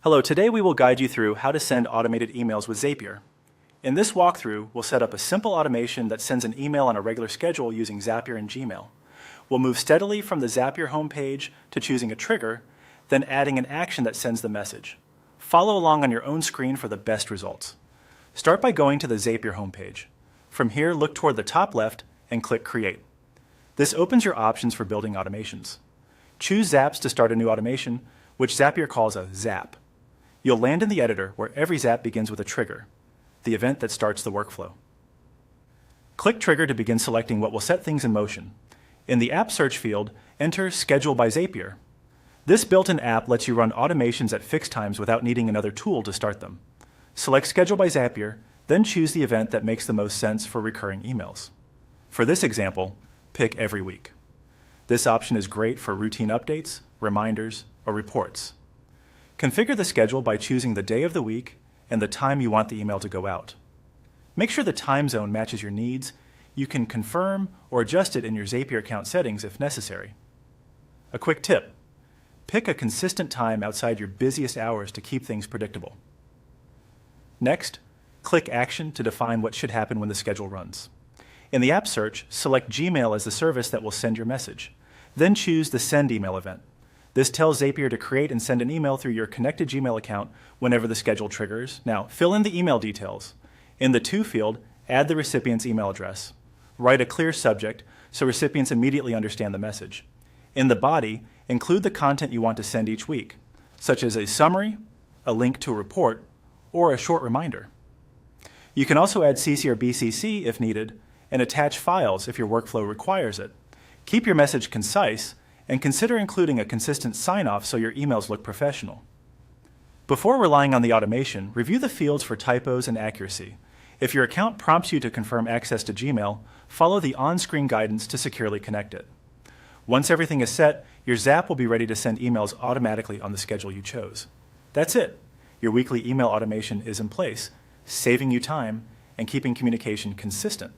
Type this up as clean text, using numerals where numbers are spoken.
Hello, today we will guide you through how to send automated emails with Zapier. In this walkthrough, we'll set up a simple automation that sends an email on a regular schedule using Zapier and Gmail. We'll move steadily from the Zapier homepage to choosing a trigger, then adding an action that sends the message. Follow along on your own screen for the best results. Start by going to the Zapier homepage. From here, look toward the top left and click Create. This opens your options for building automations. Choose Zaps to start a new automation, which Zapier calls a Zap. You'll land in the editor where every Zap begins with a trigger, the event that starts the workflow. Click Trigger to begin selecting what will set things in motion. In the App Search field, enter Schedule by Zapier. This built-in app lets you run automations at fixed times without needing another tool to start them. Select Schedule by Zapier, then choose the event that makes the most sense for recurring emails. For this example, pick every week. This option is great for routine updates, reminders, or reports. Configure the schedule by choosing the day of the week and the time you want the email to go out. Make sure the time zone matches your needs. You can confirm or adjust it in your Zapier account settings if necessary. A quick tip: pick a consistent time outside your busiest hours to keep things predictable. Next, click Action to define what should happen when the schedule runs. In the app search, select Gmail as the service that will send your message. Then choose the Send Email event. This tells Zapier to create and send an email through your connected Gmail account whenever the schedule triggers. Now, fill in the email details. In the To field, add the recipient's email address. Write a clear subject so recipients immediately understand the message. In the body, include the content you want to send each week, such as a summary, a link to a report, or a short reminder. You can also add CC or BCC if needed, and attach files if your workflow requires it. Keep your message concise, and consider including a consistent sign-off so your emails look professional. Before relying on the automation, review the fields for typos and accuracy. If your account prompts you to confirm access to Gmail, follow the on-screen guidance to securely connect it. Once everything is set, your Zap will be ready to send emails automatically on the schedule you chose. That's it. Your weekly email automation is in place, saving you time and keeping communication consistent.